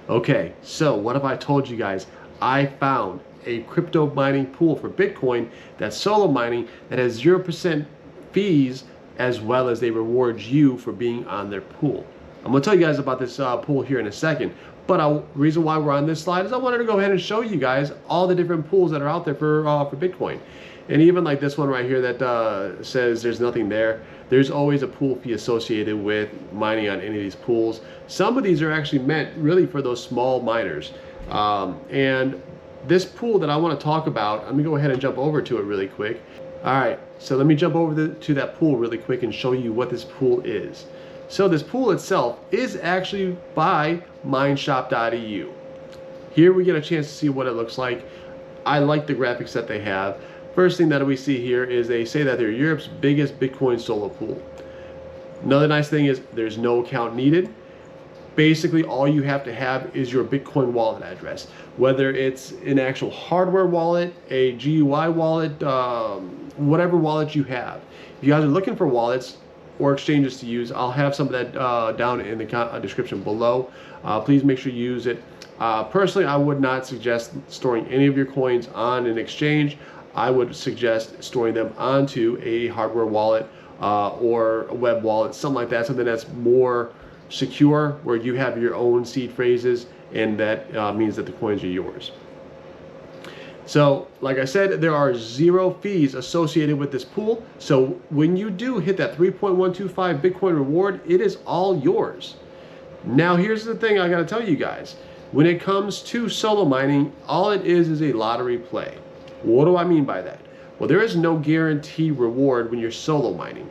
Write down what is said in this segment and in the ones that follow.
Okay, so what have I told you guys? I found a crypto mining pool for Bitcoin that's solo mining that has 0% fees, as well as they reward you for being on their pool. I'm gonna tell you guys about this pool here in a second, but the reason why we're on this slide is I wanted to go ahead and show you guys all the different pools that are out there for Bitcoin. And even like this one right here that says there's nothing there, there's always a pool fee associated with mining on any of these pools. Some of these are actually meant really for those small miners. And this pool that I want to talk about, I'm gonna go ahead and jump over to it really quick. All right, so let me jump over to that pool really quick and show you what this pool is. So this pool itself is actually by mineshop.eu. Here we get a chance to see what it looks like. I like the graphics that they have. First thing that we see here is they say that they're Europe's biggest Bitcoin solo pool. Another nice thing is there's no account needed. Basically, all you have to have is your Bitcoin wallet address. Whether it's an actual hardware wallet, a GUI wallet, whatever wallet you have. If you guys are looking for wallets or exchanges to use, I'll have some of that down in the description below. Please make sure you use it. Personally, I would not suggest storing any of your coins on an exchange. I would suggest storing them onto a hardware wallet or a web wallet, something like that, something that's more secure, where you have your own seed phrases, and that means that the coins are yours. So, like I said, there are 0 fees associated with this pool. So when you do hit that 3.125 Bitcoin reward, it is all yours. Now, here's the thing I got to tell you guys. When it comes to solo mining, all it is a lottery play. What do I mean by that? Well, there is no guaranteed reward when you're solo mining.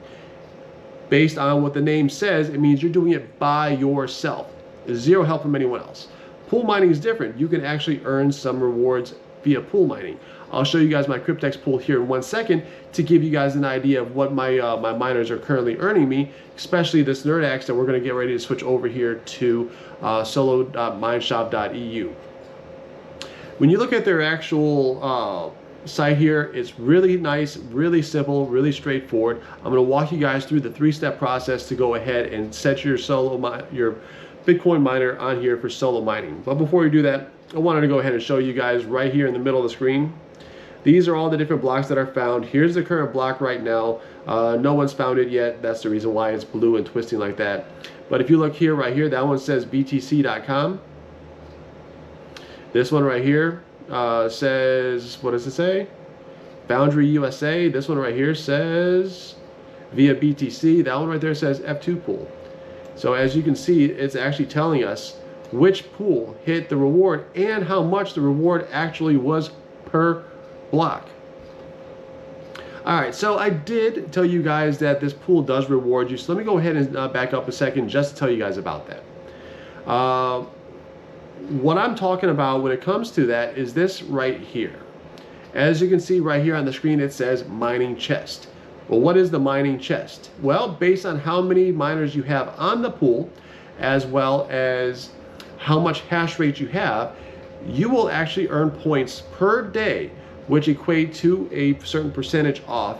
Based on what the name says, it means you're doing it by yourself. There's 0 help from anyone else. Pool mining is different. You can actually earn some rewards via pool mining. I'll show you guys my BitAxe pool here in 1 second to give you guys an idea of what my miners are currently earning me, especially this NerdAxe that we're going to get ready to switch over here to solo.mineshop.eu. When you look at their actual site here, it's really nice, really simple, really straightforward. I'm going to walk you guys through the 3-step process to go ahead and set your your Bitcoin miner on here for solo mining. But before we do that, I wanted to go ahead and show you guys right here in the middle of the screen. These are all the different blocks that are found. Here's the current block right now. No one's found it yet. That's the reason why it's blue and twisting like that. But if you look here, right here, that one says btc.com. This one right here says, what does it say? Boundary USA. This one right here says via BTC. That one right there says F2 pool. So as you can see, it's actually telling us which pool hit the reward and how much the reward actually was per block. All right, so I did tell you guys that this pool does reward you. So let me go ahead and back up a second just to tell you guys about that. What I'm talking about when it comes to that is this right here. As you can see right here on the screen, it says mining chest. Well, what is the mining chest? Well, based on how many miners you have on the pool, as well as how much hash rate you have, you will actually earn points per day, which equate to a certain percentage off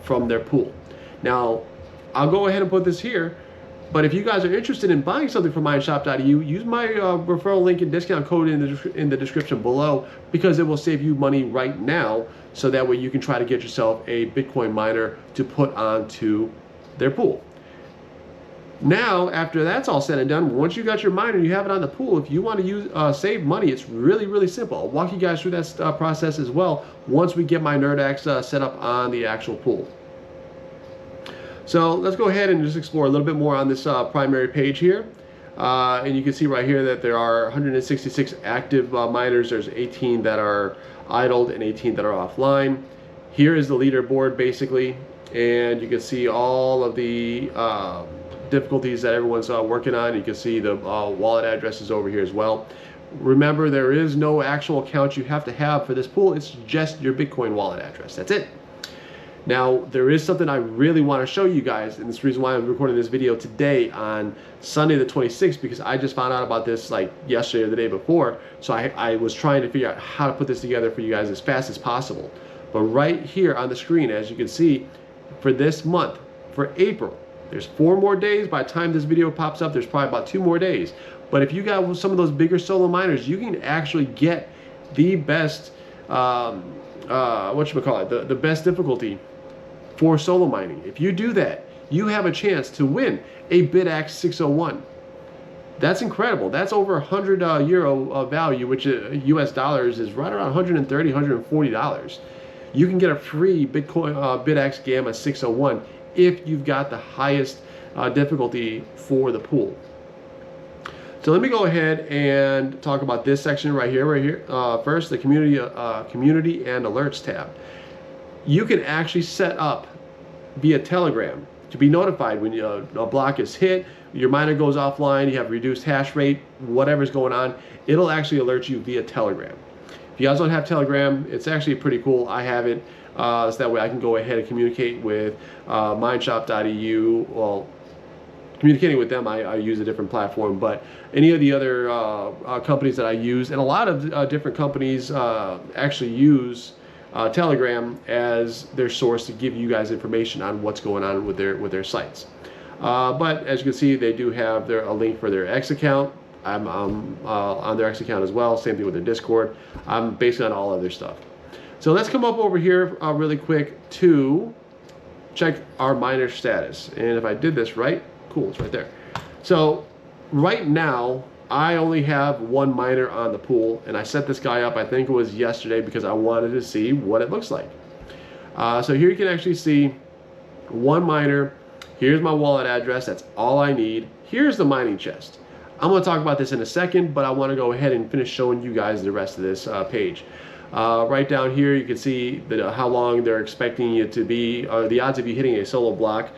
from their pool. Now, I'll go ahead and put this here, but if you guys are interested in buying something from mineshop.eu, use my referral link and discount code in the description below, because it will save you money right now, so that way you can try to get yourself a Bitcoin miner to put onto their pool. Now, after that's all said and done, once you got your miner and you have it on the pool, if you want to use save money, it's really, really simple. I'll walk you guys through that process as well once we get my NerdAxe set up on the actual pool. So let's go ahead and just explore a little bit more on this primary page here. And you can see right here that there are 166 active miners. There's 18 that are idled and 18 that are offline. Here is the leaderboard basically, and you can see all of the difficulties that everyone's working on. You can see the wallet addresses over here as well. Remember, there is no actual account you have to have for this pool. It's just your Bitcoin wallet address. That's it. Now, there is something I really want to show you guys, and this is the reason why I'm recording this video today on Sunday the 26th, because I just found out about this like yesterday or the day before. So I was trying to figure out how to put this together for you guys as fast as possible. But right here on the screen, as you can see, for this month, for April, There's 4 more days. By the time this video pops up, there's probably about 2 more days. But if you got some of those bigger solo miners, you can actually get the best, the best difficulty for solo mining. If you do that, you have a chance to win a BitAxe 601. That's incredible. That's over 100 euro value, which US dollars is right around $130, $140. You can get a free Bitcoin BitAxe Gamma 601 if you've got the highest difficulty for the pool. So let me go ahead and talk about this section right here. First, the community and alerts tab. You can actually set up via Telegram to be notified when a block is hit, your miner goes offline, you have reduced hash rate, whatever's going on, it'll actually alert you via Telegram. If you guys don't have Telegram, it's actually pretty cool. I have it, so that way I can go ahead and communicate with mineshop.eu. Well, communicating with them, I use a different platform, but any of the other companies that I use, and a lot of different companies actually use Telegram as their source to give you guys information on what's going on with their sites. But as you can see, they do have a link for their X account. I'm on their X account as well. Same thing with their Discord. I'm basically on all of their stuff. So let's come up over here really quick to check our miner status. And if I did this right, cool, it's right there. So right now, I only have 1 miner on the pool, and I set this guy up, I think it was yesterday, because I wanted to see what it looks like. So here you can actually see 1 miner. Here's my wallet address. That's all I need. Here's the mining chest. I'm going to talk about this in a second, but I want to go ahead and finish showing you guys the rest of this page. Right down here, you can see how long they're expecting you to be, the odds of you hitting a solo block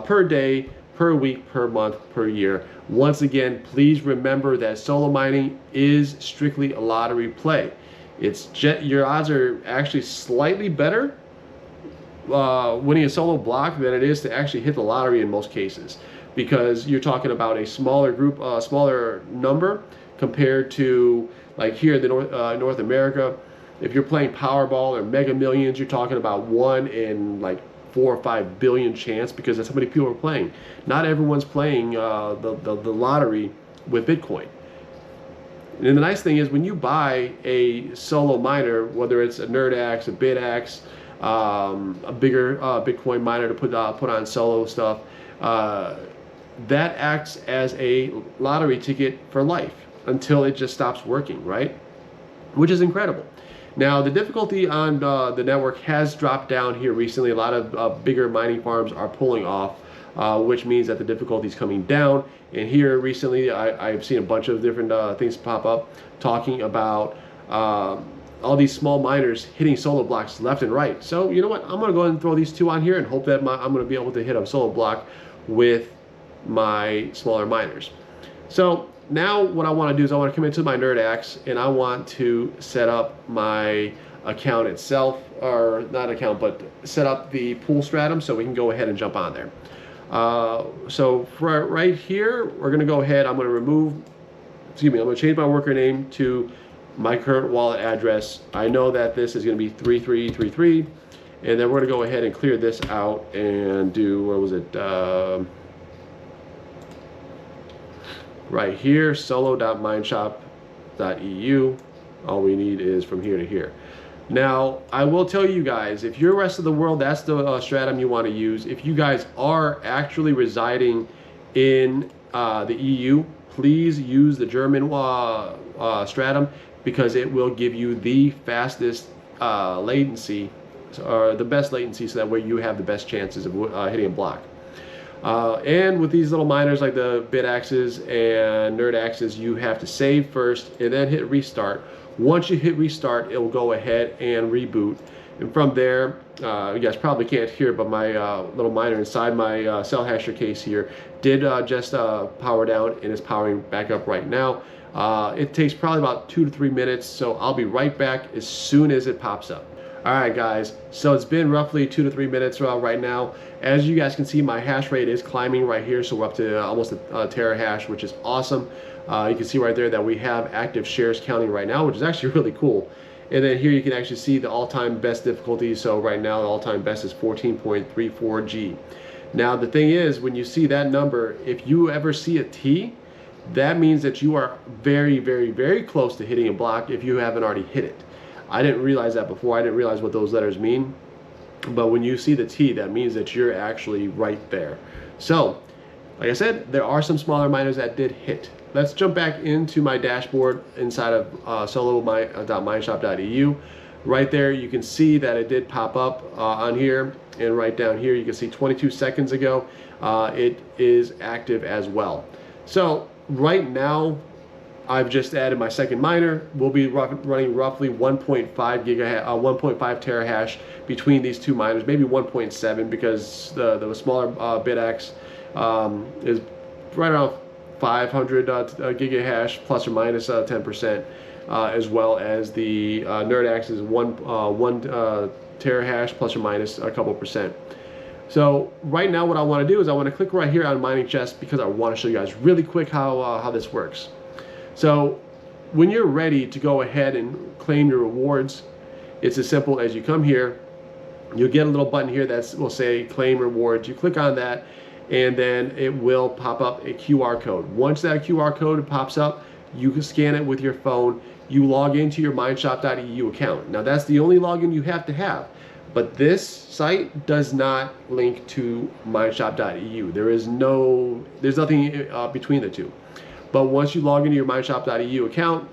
per day, per week, per month, per year. Once again, please remember that solo mining is strictly a lottery play. Your odds are actually slightly better winning a solo block than it is to actually hit the lottery in most cases, because you're talking about a smaller group, smaller number compared to like here in the North America. If you're playing Powerball or Mega Millions, you're talking about 1 in like 4 or 5 billion chance, because that's how many people are playing. Not everyone's playing the lottery with Bitcoin. And the nice thing is, when you buy a solo miner, whether it's a NerdAxe, a BitAxe, a bigger Bitcoin miner to put on solo stuff, that acts as a lottery ticket for life until it just stops working, right? Which is incredible. Now, the difficulty on the network has dropped down here recently. A lot of bigger mining farms are pulling off, which means that the difficulty is coming down. And here recently, I've seen a bunch of different things pop up talking about all these small miners hitting solo blocks left and right. So you know what? I'm going to go ahead and throw these 2 on here and hope that I'm going to be able to hit a solo block with my smaller miners. So now what I want to do is I want to come into my NerdAxe and I want to set up my account itself, or not account, but set up the pool stratum so we can go ahead and jump on there. So for right here, we're going to go ahead, I'm going to change my worker name to my current wallet address. I know that this is going to be 3333, and then we're going to go ahead and clear this out and do, what was it, right here, solo.mineshop.eu. All we need is from here to here. Now, I will tell you guys, if you're rest of the world, that's the stratum you want to use. If you guys are actually residing in the EU, please use the German stratum, because it will give you the fastest latency, or the best latency, so that way you have the best chances of hitting a block. And with these little miners like the BitAxes and NerdAxes, you have to save first and then hit restart. Once you hit restart, it will go ahead and reboot. And from there, you guys probably can't hear, but my little miner inside my cell hasher case here did just power down and is powering back up right now. It takes probably about 2 to 3 minutes, so I'll be right back as soon as it pops up. Alright guys, so it's been roughly 2 to 3 minutes right now. As you guys can see, my hash rate is climbing right here, so we're up to almost a terahash, which is awesome. You can see right there that we have active shares counting right now, which is actually really cool. And then here you can actually see the all-time best difficulty. So right now the all-time best is 14.34G. Now the thing is, when you see that number, if you ever see a T, that means that you are very, very, very close to hitting a block if you haven't already hit it. I didn't realize that before. I didn't realize what those letters mean. But when you see the T, that means that you're actually right there. So, like I said, there are some smaller miners that did hit. Let's jump back into my dashboard inside of solo.mineshop.eu. Right there, you can see that it did pop up on here, and right down here, you can see 22 seconds ago, it is active as well. So right now, I've just added my second miner. We'll be running roughly 1.5 terahash between these two miners, maybe 1.7 because the smaller BitAxe is right around 500 gigahash plus or minus 10%, as well as the NerdAxe is one terahash plus or minus a couple percent. So right now what I want to do is I want to click right here on mining chest because I want to show you guys really quick how this works. So when you're ready to go ahead and claim your rewards, it's as simple as you come here, you'll get a little button here that will say claim rewards. You click on that and then it will pop up a QR code. Once that QR code pops up, you can scan it with your phone. You log into your mineshop.eu account. Now that's the only login you have to have. But this site does not link to mineshop.eu. There's nothing between the two. But once you log into your mineshop.eu account,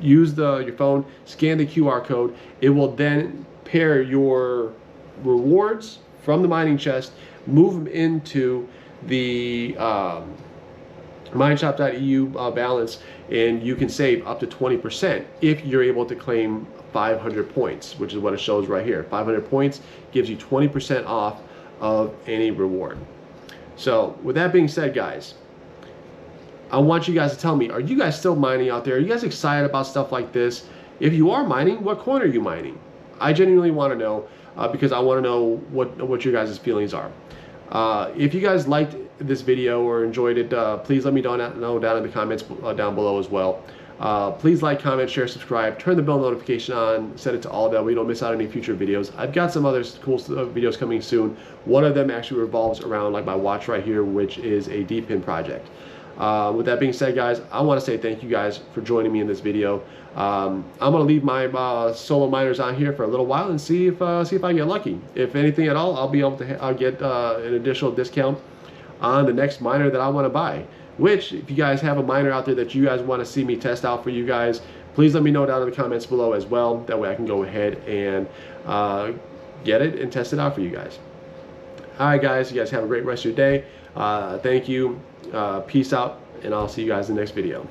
use your phone, scan the QR code. It will then pair your rewards from the mining chest, move them into the mineshop.eu balance, and you can save up to 20% if you're able to claim 500 points, which is what it shows right here. 500 points gives you 20% off of any reward. So with that being said, guys, I want you guys to tell me, are you guys still mining out there? Are you guys excited about stuff like this? If you are mining, what coin are you mining? I genuinely want to know because I want to know what your guys' feelings are. If you guys liked this video or enjoyed it, please let me know down in the comments down below as well. Please like, comment, share, subscribe, turn the bell notification on, set it to all that way you don't miss out on any future videos. I've got some other cool videos coming soon. One of them actually revolves around like my watch right here, which is a D-pin project. With that being said, guys, I want to say thank you guys for joining me in this video. I'm gonna leave my solo miners on here for a little while and see if I get lucky. If anything at all, I'll be able to get an additional discount on the next miner that I want to buy. Which, if you guys have a miner out there that you guys want to see me test out for you guys, please let me know down in the comments below as well. That way I can go ahead and get it and test it out for you guys. All right, guys, you guys have a great rest of your day. Thank you. Peace out, and I'll see you guys in the next video.